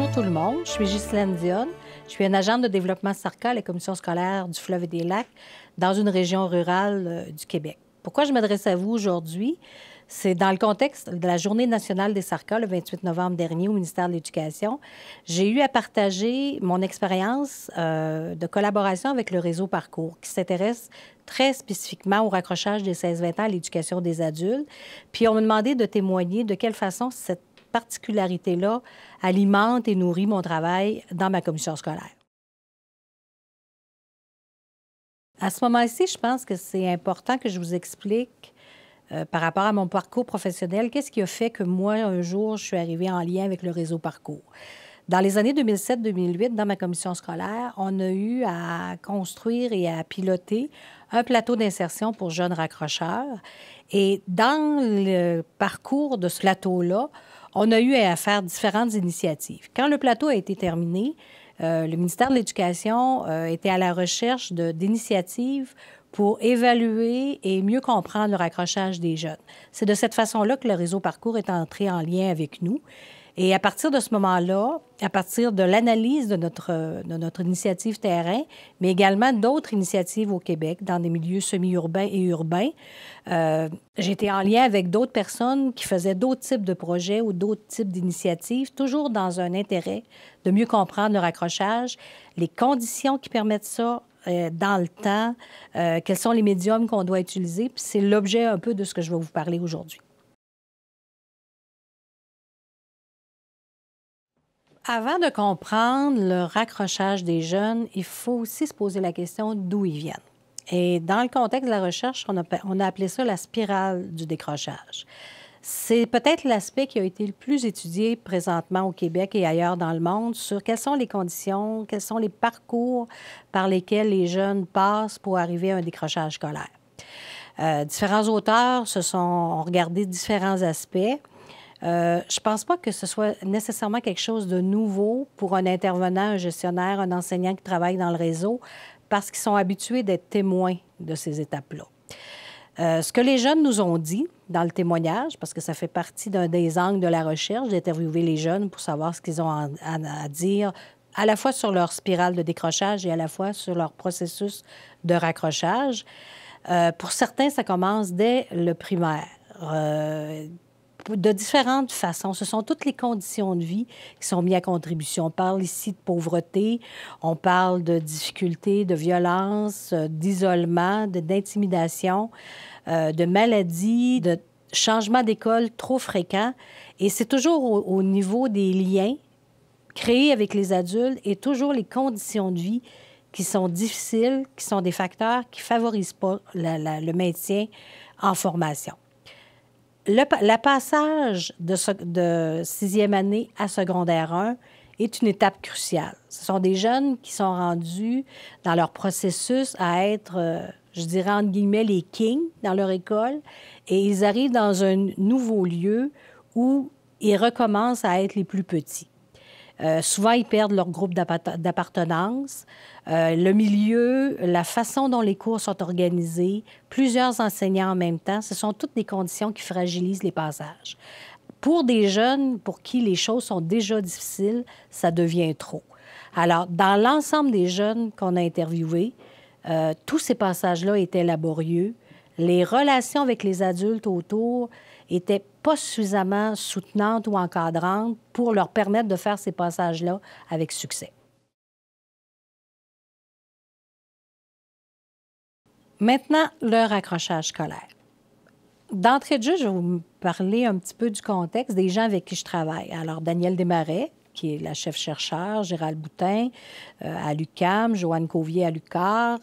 Bonjour tout le monde, je suis Ghislaine Dionne. Je suis une agente de développement SARCA à la Commission scolaire du Fleuve et des Lacs dans une région rurale du Québec. Pourquoi je m'adresse à vous aujourd'hui? C'est dans le contexte de la Journée nationale des SARCA, le 28 novembre dernier, au ministère de l'Éducation. J'ai eu à partager mon expérience de collaboration avec le réseau Parcours, qui s'intéresse très spécifiquement au raccrochage des 16-20 ans à l'éducation des adultes. Puis on m'a demandé de témoigner de quelle façon cette particularité-là alimente et nourrit mon travail dans ma commission scolaire. À ce moment-ci, je pense que c'est important que je vous explique par rapport à mon parcours professionnel, qu'est-ce qui a fait que moi, un jour, je suis arrivée en lien avec le réseau Parcours. Dans les années 2007-2008, dans ma commission scolaire, on a eu à construire et à piloter un plateau d'insertion pour jeunes raccrocheurs. Et dans le parcours de ce plateau-là, on a eu à faire différentes initiatives. Quand le plateau a été terminé, le ministère de l'Éducation était à la recherche d'initiatives pour évaluer et mieux comprendre le raccrochage des jeunes. C'est de cette façon-là que le réseau Parcours est entré en lien avec nous. Et à partir de ce moment-là, à partir de l'analyse de notre initiative terrain, mais également d'autres initiatives au Québec, dans des milieux semi-urbains et urbains, j'étais en lien avec d'autres personnes qui faisaient d'autres types de projets ou d'autres types d'initiatives, toujours dans un intérêt de mieux comprendre le raccrochage, les conditions qui permettent ça, dans le temps, quels sont les médiums qu'on doit utiliser. Puis c'est l'objet un peu de ce que je vais vous parler aujourd'hui. Avant de comprendre le raccrochage des jeunes, il faut aussi se poser la question d'où ils viennent. Et dans le contexte de la recherche, on a appelé ça la spirale du décrochage. C'est peut-être l'aspect qui a été le plus étudié présentement au Québec et ailleurs dans le monde sur quelles sont les conditions, quels sont les parcours par lesquels les jeunes passent pour arriver à un décrochage scolaire. Différents auteurs ont regardé différents aspects. Je ne pense pas que ce soit nécessairement quelque chose de nouveau pour un intervenant, un gestionnaire, un enseignant qui travaille dans le réseau, parce qu'ils sont habitués d'être témoins de ces étapes-là. Ce que les jeunes nous ont dit dans le témoignage, parce que ça fait partie d'un des angles de la recherche, d'interviewer les jeunes pour savoir ce qu'ils ont à dire, à la fois sur leur spirale de décrochage et à la fois sur leur processus de raccrochage. Pour certains, ça commence dès le primaire. De différentes façons. Ce sont toutes les conditions de vie qui sont mises à contribution. On parle ici de pauvreté, on parle de difficultés, de violence, d'isolement, d'intimidation, de maladies, de changements d'école trop fréquents. Et c'est toujours au niveau des liens créés avec les adultes et toujours les conditions de vie qui sont difficiles, qui sont des facteurs qui ne favorisent pas le maintien en formation. Le passage de sixième année à secondaire 1 est une étape cruciale. Ce sont des jeunes qui sont rendus dans leur processus à être, je dirais entre guillemets, les kings dans leur école, et ils arrivent dans un nouveau lieu où ils recommencent à être les plus petits. Souvent, ils perdent leur groupe d'appartenance, le milieu, la façon dont les cours sont organisés, plusieurs enseignants en même temps, ce sont toutes des conditions qui fragilisent les passages. Pour des jeunes pour qui les choses sont déjà difficiles, ça devient trop. Alors, dans l'ensemble des jeunes qu'on a interviewés, tous ces passages-là étaient laborieux. Les relations avec les adultes autour n'étaient pas suffisamment soutenantes ou encadrantes pour leur permettre de faire ces passages-là avec succès. Maintenant, le raccrochage scolaire. D'entrée de jeu, je vais vous parler un petit peu du contexte des gens avec qui je travaille. Alors, Danielle Desmarais, qui est la chef-chercheur, Gérald Boutin à l'UQAM, Joanne Cauvier à l'UQAR,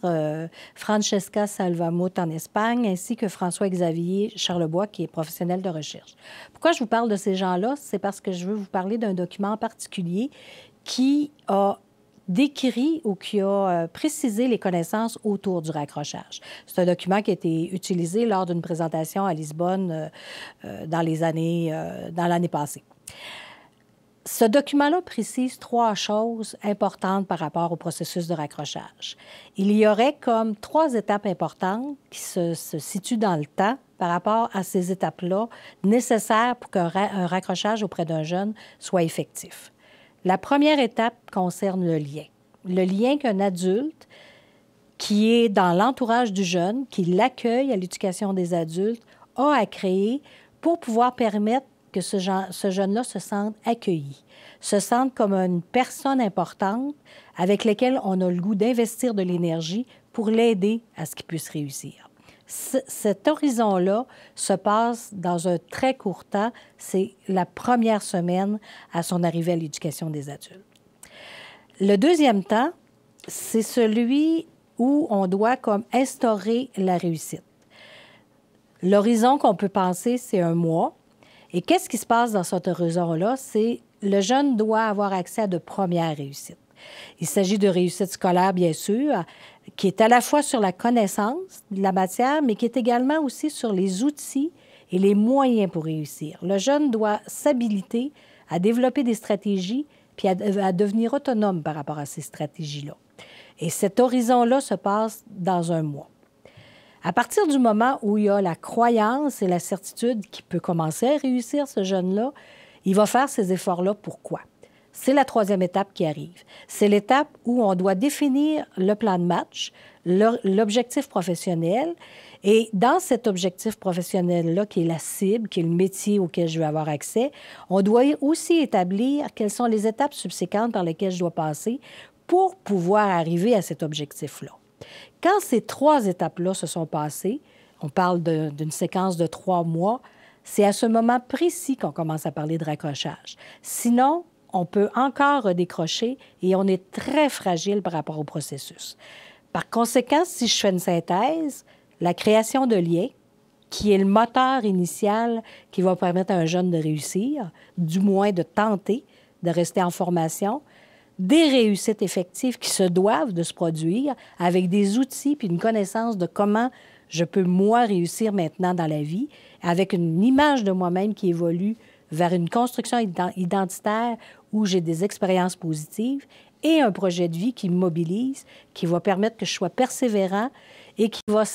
Francesca Salvamut en Espagne, ainsi que François-Xavier Charlebois, qui est professionnel de recherche. Pourquoi je vous parle de ces gens-là? C'est parce que je veux vous parler d'un document en particulier qui a décrit ou qui a précisé les connaissances autour du raccrochage. C'est un document qui a été utilisé lors d'une présentation à Lisbonne dans l'année passée. Ce document-là précise 3 choses importantes par rapport au processus de raccrochage. Il y aurait comme 3 étapes importantes qui se situent dans le temps par rapport à ces étapes-là nécessaires pour qu'un raccrochage auprès d'un jeune soit effectif. La première étape concerne le lien. Le lien qu'un adulte qui est dans l'entourage du jeune, qui l'accueille à l'éducation des adultes, a à créer pour pouvoir permettre que ce jeune-là se sente accueilli, se sente comme une personne importante avec laquelle on a le goût d'investir de l'énergie pour l'aider à ce qu'il puisse réussir. Cet horizon-là se passe dans un très court temps. C'est la première semaine à son arrivée à l'éducation des adultes. Le deuxième temps, c'est celui où on doit comme instaurer la réussite. L'horizon qu'on peut penser, c'est 1 mois. Et qu'est-ce qui se passe dans cet horizon-là? C'est le jeune doit avoir accès à de premières réussites. Il s'agit de réussite scolaire, bien sûr, qui est à la fois sur la connaissance de la matière, mais qui est également aussi sur les outils et les moyens pour réussir. Le jeune doit s'habiliter à développer des stratégies puis à devenir autonome par rapport à ces stratégies-là. Et cet horizon-là se passe dans 1 mois. À partir du moment où il y a la croyance et la certitude qu'il peut commencer à réussir, ce jeune-là, il va faire ces efforts-là. Pourquoi? C'est la 3e étape qui arrive. C'est l'étape où on doit définir le plan de match, l'objectif professionnel. Et dans cet objectif professionnel-là, qui est la cible, qui est le métier auquel je vais avoir accès, on doit aussi établir quelles sont les étapes subséquentes par lesquelles je dois passer pour pouvoir arriver à cet objectif-là. Quand ces 3 étapes-là se sont passées, on parle d'une séquence de 3 mois, c'est à ce moment précis qu'on commence à parler de raccrochage. Sinon, on peut encore décrocher et on est très fragile par rapport au processus. Par conséquent, si je fais une synthèse, la création de liens, qui est le moteur initial qui va permettre à un jeune de réussir, du moins de tenter de rester en formation, des réussites effectives qui se doivent de se produire avec des outils puis une connaissance de comment je peux, moi, réussir maintenant dans la vie, avec une image de moi-même qui évolue vers une construction identitaire où j'ai des expériences positives et un projet de vie qui me mobilise, qui va permettre que je sois persévérant et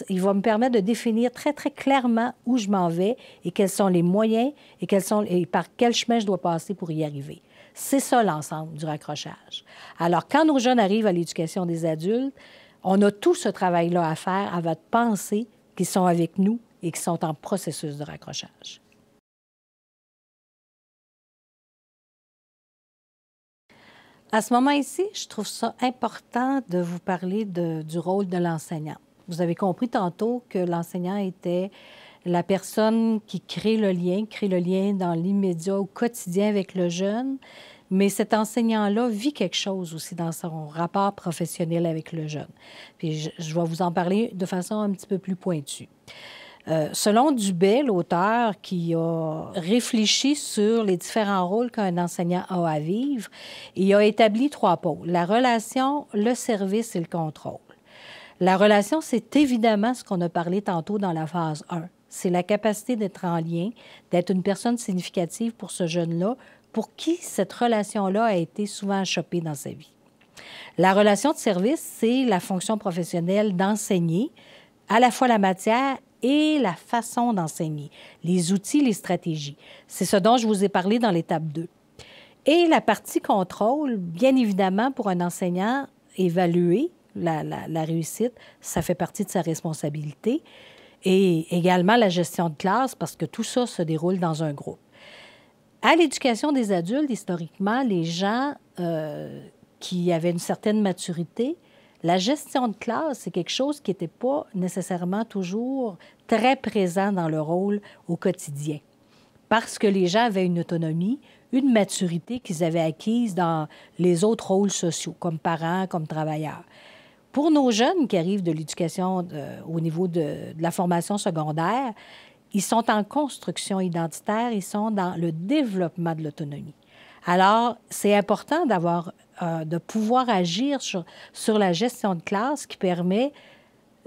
il va me permettre de définir très, très clairement où je m'en vais et quels sont les moyens et par quel chemin je dois passer pour y arriver. C'est ça l'ensemble du raccrochage. Alors, quand nos jeunes arrivent à l'éducation des adultes, on a tout ce travail-là à faire avant de penser qu'ils sont avec nous et qu'ils sont en processus de raccrochage. À ce moment ici, je trouve ça important de vous parler du rôle de l'enseignant. Vous avez compris tantôt que l'enseignant était la personne qui crée le lien dans l'immédiat, au quotidien avec le jeune, mais cet enseignant-là vit quelque chose aussi dans son rapport professionnel avec le jeune. Puis je vais vous en parler de façon un petit peu plus pointue. Selon Dubé, l'auteur qui a réfléchi sur les différents rôles qu'un enseignant a à vivre, il a établi 3 pôles: la relation, le service et le contrôle. La relation, c'est évidemment ce qu'on a parlé tantôt dans la phase 1. C'est la capacité d'être en lien, d'être une personne significative pour ce jeune-là, pour qui cette relation-là a été souvent achoppée dans sa vie. La relation de service, c'est la fonction professionnelle d'enseigner à la fois la matière et la façon d'enseigner, les outils, les stratégies. C'est ce dont je vous ai parlé dans l'étape 2. Et la partie contrôle, bien évidemment, pour un enseignant, évaluer la réussite, ça fait partie de sa responsabilité. Et également la gestion de classe, parce que tout ça se déroule dans un groupe. À l'éducation des adultes, historiquement, les gens qui avaient une certaine maturité, la gestion de classe, c'est quelque chose qui n'était pas nécessairement toujours très présent dans le rôle au quotidien, parce que les gens avaient une autonomie, une maturité qu'ils avaient acquise dans les autres rôles sociaux, comme parents, comme travailleurs. Pour nos jeunes qui arrivent de l'éducation au niveau de la formation secondaire, ils sont en construction identitaire, ils sont dans le développement de l'autonomie. Alors, c'est important de pouvoir agir sur la gestion de classe qui permet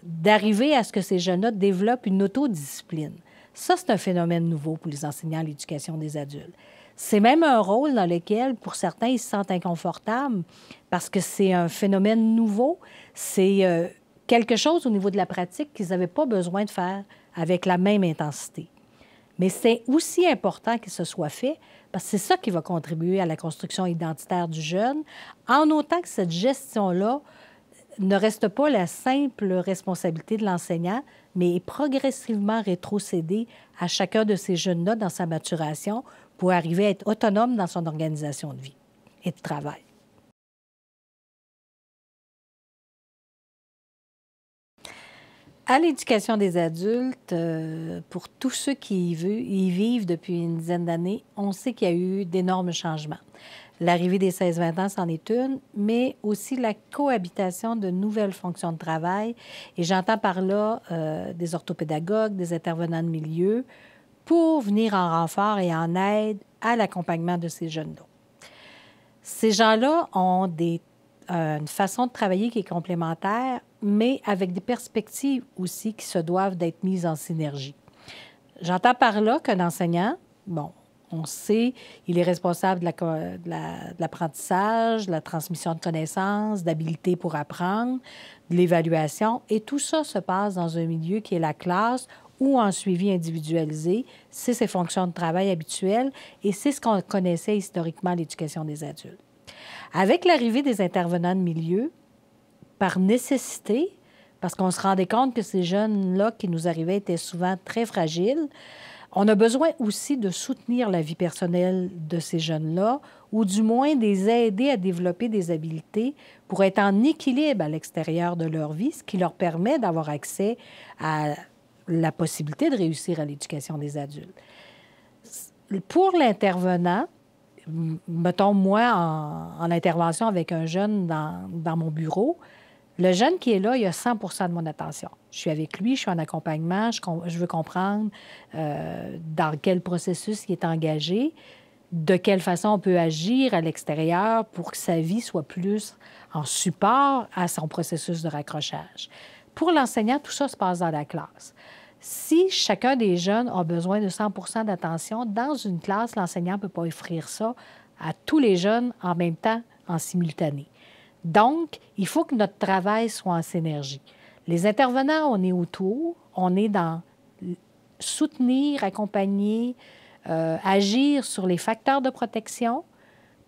d'arriver à ce que ces jeunes-là développent une autodiscipline. Ça, c'est un phénomène nouveau pour les enseignants à l'éducation des adultes. C'est même un rôle dans lequel, pour certains, ils se sentent inconfortables parce que c'est un phénomène nouveau. C'est quelque chose au niveau de la pratique qu'ils n'avaient pas besoin de faire avec la même intensité. Mais c'est aussi important que ce soit fait parce que c'est ça qui va contribuer à la construction identitaire du jeune, en autant que cette gestion-là ne reste pas la simple responsabilité de l'enseignant, mais est progressivement rétrocédée à chacun de ces jeunes-là dans sa maturation pour arriver à être autonome dans son organisation de vie et de travail. À l'éducation des adultes, pour tous ceux qui y vivent depuis une dizaine d'années, on sait qu'il y a eu d'énormes changements. L'arrivée des 16-20 ans, c'en est une, mais aussi la cohabitation de nouvelles fonctions de travail. Et j'entends par là des orthopédagogues, des intervenants de milieu, pour venir en renfort et en aide à l'accompagnement de ces jeunes-là. Ces gens-là ont une façon de travailler qui est complémentaire, mais avec des perspectives aussi qui se doivent d'être mises en synergie. J'entends par là qu'un enseignant, bon, on sait, il est responsable de l'apprentissage, de la transmission de connaissances, d'habiletés pour apprendre, de l'évaluation, et tout ça se passe dans un milieu qui est la classe ou en suivi individualisé. C'est ses fonctions de travail habituelles et c'est ce qu'on connaissait historiquement à l'éducation des adultes. Avec l'arrivée des intervenants de milieu, par nécessité, parce qu'on se rendait compte que ces jeunes-là qui nous arrivaient étaient souvent très fragiles, on a besoin aussi de soutenir la vie personnelle de ces jeunes-là, ou du moins de les aider à développer des habiletés pour être en équilibre à l'extérieur de leur vie, ce qui leur permet d'avoir accès à la possibilité de réussir à l'éducation des adultes. Pour l'intervenant, mettons, moi, en intervention avec un jeune dans mon bureau, le jeune qui est là, il a 100 de mon attention. Je suis avec lui, je suis en accompagnement, je veux comprendre dans quel processus il est engagé, de quelle façon on peut agir à l'extérieur pour que sa vie soit plus en support à son processus de raccrochage. Pour l'enseignant, tout ça se passe dans la classe. Si chacun des jeunes a besoin de 100 d'attention, dans une classe, l'enseignant ne peut pas offrir ça à tous les jeunes en même temps, en simultané. Donc, il faut que notre travail soit en synergie. Les intervenants, on est autour, on est dans soutenir, accompagner, agir sur les facteurs de protection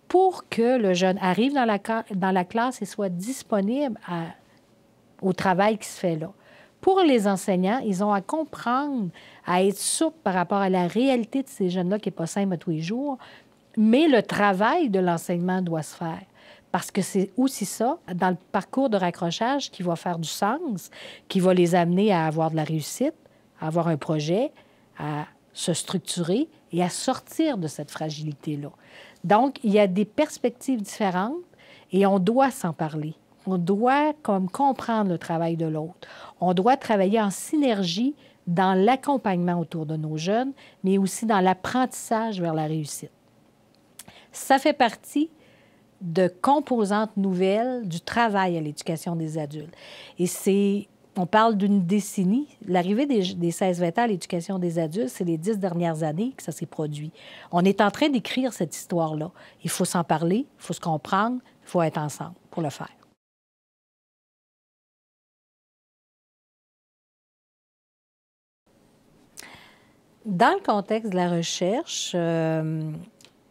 pour que le jeune arrive dans la classe et soit disponible au travail qui se fait là. Pour les enseignants, ils ont à comprendre, à être souples par rapport à la réalité de ces jeunes-là qui n'est pas simple à tous les jours, mais le travail de l'enseignement doit se faire. Parce que c'est aussi ça, dans le parcours de raccrochage, qui va faire du sens, qui va les amener à avoir de la réussite, à avoir un projet, à se structurer et à sortir de cette fragilité-là. Donc, il y a des perspectives différentes et on doit s'en parler. On doit comprendre le travail de l'autre. On doit travailler en synergie dans l'accompagnement autour de nos jeunes, mais aussi dans l'apprentissage vers la réussite. Ça fait partie de composantes nouvelles du travail à l'éducation des adultes. Et on parle d'une décennie. L'arrivée des 16-20 ans à l'éducation des adultes, c'est les 10 dernières années que ça s'est produit. On est en train d'écrire cette histoire-là. Il faut s'en parler, il faut se comprendre, il faut être ensemble pour le faire. Dans le contexte de la recherche,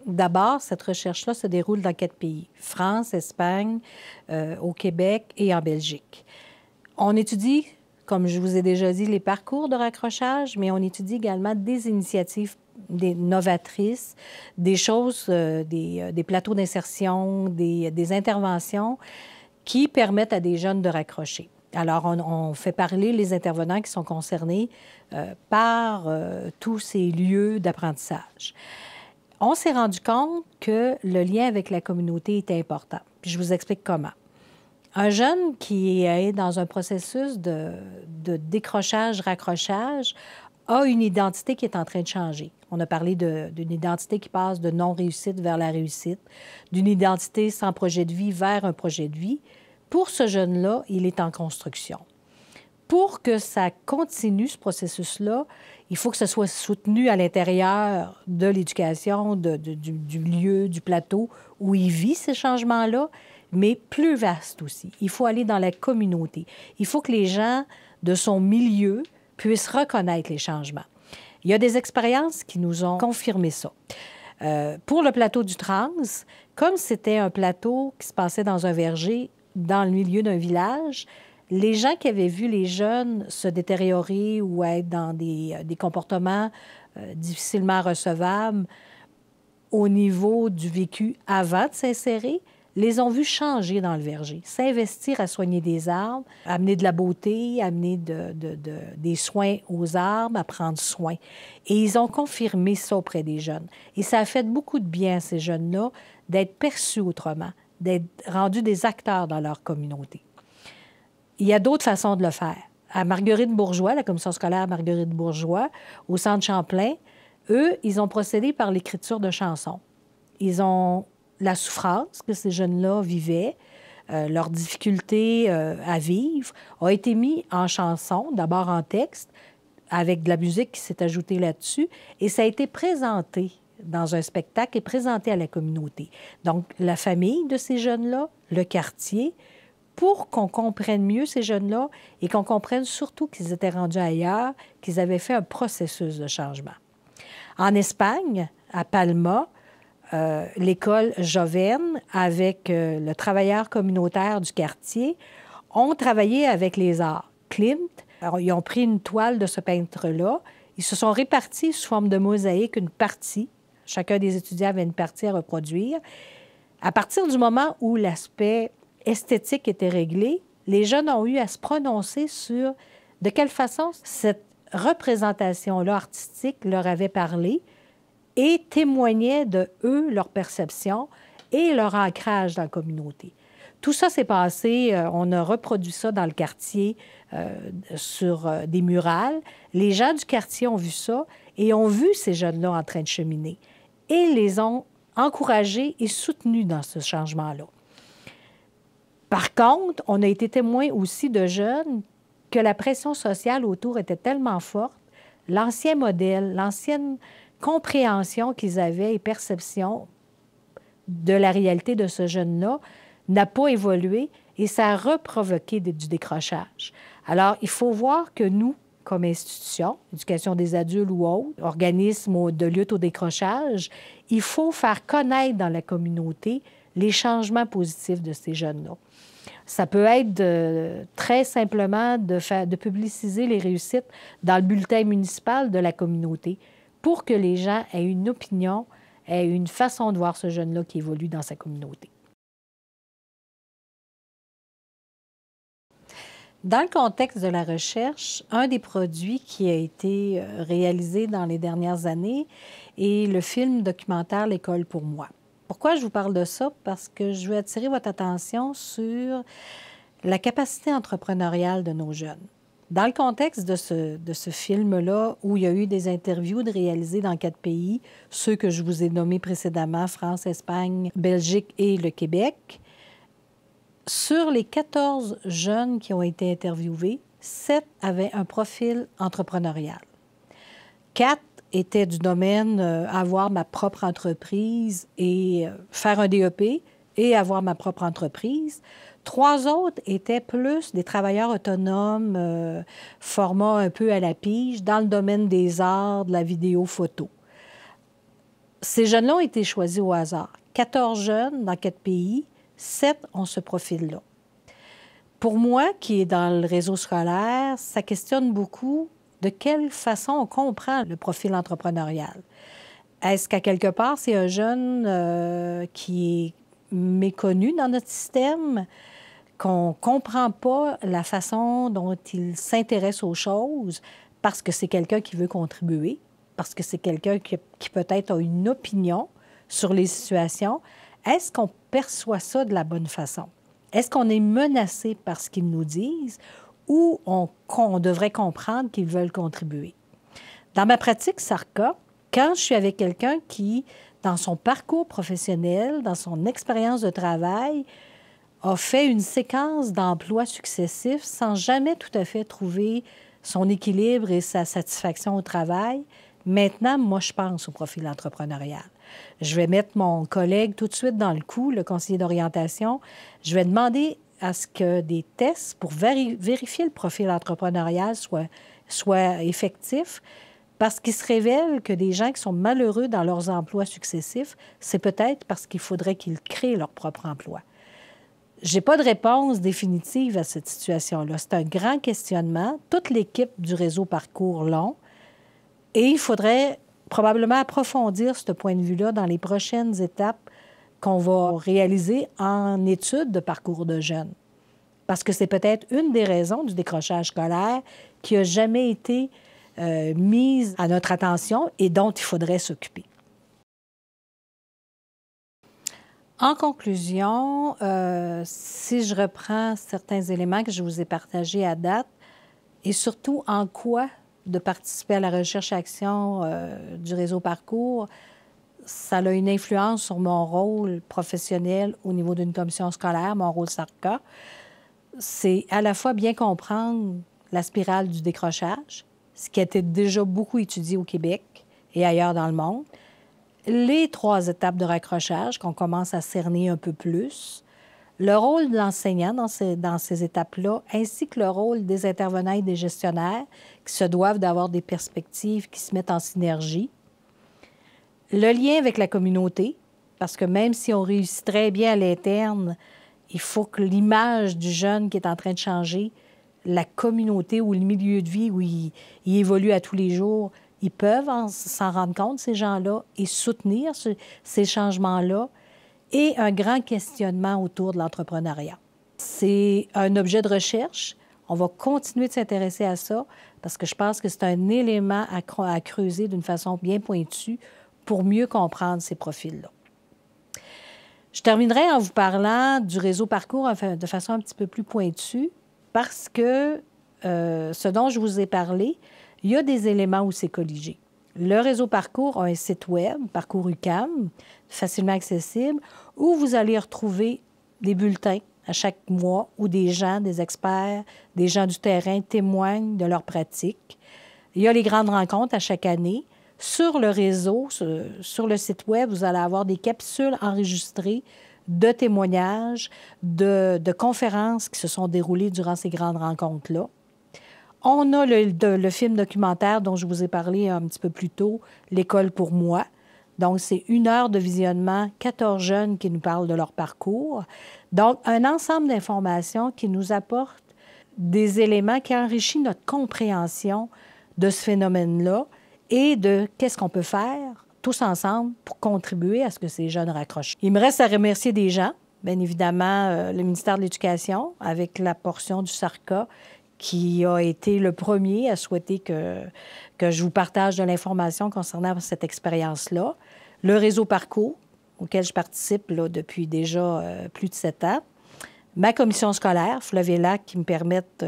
d'abord, cette recherche-là se déroule dans 4 pays, France, Espagne, au Québec et en Belgique. On étudie, comme je vous ai déjà dit, les parcours de raccrochage, mais on étudie également des initiatives novatrices, des choses, des plateaux d'insertion, des interventions qui permettent à des jeunes de raccrocher. Alors, on fait parler les intervenants qui sont concernés par tous ces lieux d'apprentissage. On s'est rendu compte que le lien avec la communauté était important. Puis je vous explique comment. Un jeune qui est dans un processus de décrochage-raccrochage a une identité qui est en train de changer. On a parlé d'une identité qui passe de non-réussite vers la réussite, d'une identité sans projet de vie vers un projet de vie. Pour ce jeune-là, il est en construction. Pour que ça continue, ce processus-là, il faut que ce soit soutenu à l'intérieur de l'éducation, du lieu, du plateau où il vit ces changements-là, mais plus vaste aussi. Il faut aller dans la communauté. Il faut que les gens de son milieu puissent reconnaître les changements. Il y a des expériences qui nous ont confirmé ça. Pour le plateau du Trans, comme c'était un plateau qui se passait dans un verger, dans le milieu d'un village, les gens qui avaient vu les jeunes se détériorer ou être dans des comportements difficilement recevables au niveau du vécu avant de s'insérer, les ont vus changer dans le verger, s'investir à soigner des arbres, amener de la beauté, amener des soins aux arbres, à prendre soin. Et ils ont confirmé ça auprès des jeunes. Et ça a fait beaucoup de bien à ces jeunes-là d'être perçus autrement, d'être rendus des acteurs dans leur communauté. Il y a d'autres façons de le faire. À Marguerite-Bourgeois, la commission scolaire Marguerite-Bourgeois, au Centre Champlain, eux, ils ont procédé par l'écriture de chansons. Ils ont la souffrance que ces jeunes-là vivaient, leur difficulté à vivre, a été mis en chanson, d'abord en texte, avec de la musique qui s'est ajoutée là-dessus, et ça a été présenté dans un spectacle et présenté à la communauté. Donc, la famille de ces jeunes-là, le quartier, pour qu'on comprenne mieux ces jeunes-là et qu'on comprenne surtout qu'ils étaient rendus ailleurs, qu'ils avaient fait un processus de changement. En Espagne, à Palma, l'école Joven, avec le travailleur communautaire du quartier, ont travaillé avec les arts. Klimt, alors, ils ont pris une toile de ce peintre-là, ils se sont répartis sous forme de mosaïque une partie. Chacun des étudiants avait une partie à reproduire. À partir du moment où l'aspect esthétique était réglé, les jeunes ont eu à se prononcer sur de quelle façon cette représentation-là artistique leur avait parlé et témoignait de eux, leur perception et leur ancrage dans la communauté. Tout ça s'est passé, on a reproduit ça dans le quartier sur des murales. Les gens du quartier ont vu ça et ont vu ces jeunes-là en train de cheminer et les ont encouragés et soutenus dans ce changement-là. Par contre, on a été témoin aussi de jeunes que la pression sociale autour était tellement forte, l'ancien modèle, l'ancienne compréhension qu'ils avaient et perception de la réalité de ce jeune-là n'a pas évolué et ça a reprovoqué du décrochage. Alors, il faut voir que nous, comme institution, éducation des adultes ou autres, organismes de lutte au décrochage, il faut faire connaître dans la communauté les changements positifs de ces jeunes-là. Ça peut être très simplement de publiciser les réussites dans le bulletin municipal de la communauté pour que les gens aient une opinion, aient une façon de voir ce jeune-là qui évolue dans sa communauté. Dans le contexte de la recherche, un des produits qui a été réalisé dans les dernières années est le film documentaire L'école pour moi. Pourquoi je vous parle de ça? Parce que je veux attirer votre attention sur la capacité entrepreneuriale de nos jeunes. Dans le contexte de ce film-là, où il y a eu des interviews réalisées dans 4 pays, ceux que je vous ai nommés précédemment, France, Espagne, Belgique et le Québec, sur les 14 jeunes qui ont été interviewés, 7 avaient un profil entrepreneurial. 4 étaient du domaine avoir ma propre entreprise et faire un DEP et avoir ma propre entreprise. 3 autres étaient plus des travailleurs autonomes, format un peu à la pige, dans le domaine des arts, de la vidéo, photo. Ces jeunes-là ont été choisis au hasard. 14 jeunes dans 4 pays, 7 ont ce profil-là. Pour moi, qui est dans le réseau scolaire, ça questionne beaucoup de quelle façon on comprend le profil entrepreneurial. Est-ce qu'à quelque part, c'est un jeune qui est méconnu dans notre système, qu'on ne comprend pas la façon dont il s'intéresse aux choses parce que c'est quelqu'un qui veut contribuer, parce que c'est quelqu'un qui peut-être a une opinion sur les situations? Est-ce qu'on perçoit ça de la bonne façon? Est-ce qu'on est menacé par ce qu'ils nous disent ou on devrait comprendre qu'ils veulent contribuer? Dans ma pratique SARCA, quand je suis avec quelqu'un qui, dans son parcours professionnel, dans son expérience de travail, a fait une séquence d'emplois successifs sans jamais tout à fait trouver son équilibre et sa satisfaction au travail, maintenant, moi, je pense au profil entrepreneurial. Je vais mettre mon collègue tout de suite dans le coup, le conseiller d'orientation. Je vais demander à ce que des tests pour vérifier le profil entrepreneurial soient effectifs Parce qu'il se révèle que des gens qui sont malheureux dans leurs emplois successifs, c'est peut-être parce qu'il faudrait qu'ils créent leur propre emploi. Je n'ai pas de réponse définitive à cette situation-là. C'est un grand questionnement. Toute l'équipe du réseau Parcours l'ont. Et il faudrait probablement approfondir ce point de vue-là dans les prochaines étapes qu'on va réaliser en études de parcours de jeunes. Parce que c'est peut-être une des raisons du décrochage scolaire qui n'a jamais été mise à notre attention et dont il faudrait s'occuper. En conclusion, si je reprends certains éléments que je vous ai partagés à date, et surtout en quoi de participer à la recherche-action du réseau Parcours, ça a une influence sur mon rôle professionnel au niveau d'une commission scolaire, mon rôle SARCA. C'est à la fois bien comprendre la spirale du décrochage, ce qui a été déjà beaucoup étudié au Québec et ailleurs dans le monde, les 3 étapes de raccrochage qu'on commence à cerner un peu plus, le rôle de l'enseignant dans ces étapes-là, ainsi que le rôle des intervenants et des gestionnaires qui se doivent d'avoir des perspectives qui se mettent en synergie, le lien avec la communauté, parce que même si on réussit très bien à l'interne, il faut que l'image du jeune qui est en train de changer, la communauté ou le milieu de vie où il évolue à tous les jours, ils peuvent s'en rendre compte, ces gens-là, et soutenir ces changements-là, et un grand questionnement autour de l'entrepreneuriat. C'est un objet de recherche. On va continuer de s'intéresser à ça parce que je pense que c'est un élément à creuser d'une façon bien pointue pour mieux comprendre ces profils-là. Je terminerai en vous parlant du réseau Parcours de façon un petit peu plus pointue parce que ce dont je vous ai parlé, il y a des éléments où c'est colligé. Le réseau Parcours a un site web, Parcours UQAM, facilement accessible, où vous allez retrouver des bulletins à chaque mois où des gens, des experts, des gens du terrain témoignent de leurs pratiques. Il y a les grandes rencontres à chaque année. Sur le réseau, sur le site web, vous allez avoir des capsules enregistrées de témoignages, de conférences qui se sont déroulées durant ces grandes rencontres-là. On a le film documentaire dont je vous ai parlé un petit peu plus tôt, L'école pour moi. Donc, c'est 1 heure de visionnement, 14 jeunes qui nous parlent de leur parcours. Donc, un ensemble d'informations qui nous apportent des éléments qui enrichissent notre compréhension de ce phénomène-là et de qu'est-ce qu'on peut faire tous ensemble pour contribuer à ce que ces jeunes raccrochent. Il me reste à remercier des gens, bien évidemment le ministère de l'Éducation avec la portion du SARCA qui a été le premier à souhaiter que je vous partage de l'information concernant cette expérience-là. Le réseau Parcours, auquel je participe là, depuis déjà plus de 7 ans. Ma commission scolaire, Fleuve et Lac, qui me permettent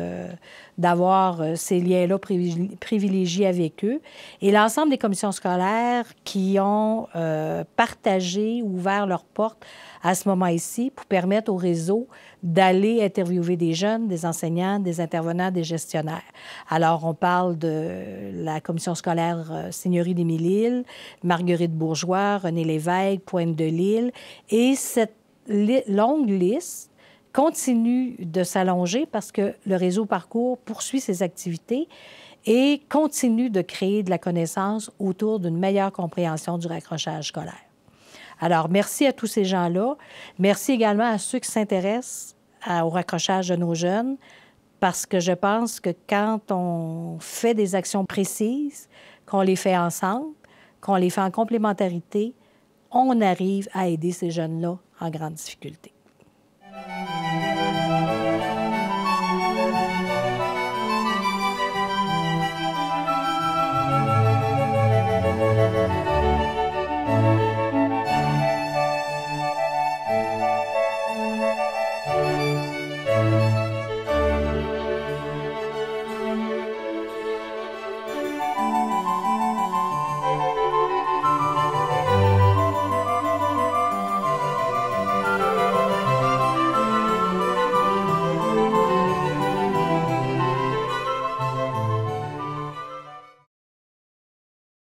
d'avoir ces liens-là privilégiés avec eux. Et l'ensemble des commissions scolaires qui ont partagé, ouvert leurs portes à ce moment-ci pour permettre au réseau d'aller interviewer des jeunes, des enseignants, des intervenants, des gestionnaires. Alors, on parle de la commission scolaire Seigneurie des Mille-Îles, Marguerite Bourgeois, René Lévesque, Pointe-de-l'Île. Et cette longue liste continue de s'allonger parce que le réseau Parcours poursuit ses activités et continue de créer de la connaissance autour d'une meilleure compréhension du raccrochage scolaire. Alors, merci à tous ces gens-là. Merci également à ceux qui s'intéressent au raccrochage de nos jeunes parce que je pense que quand on fait des actions précises, qu'on les fait ensemble, qu'on les fait en complémentarité, on arrive à aider ces jeunes-là en grande difficulté.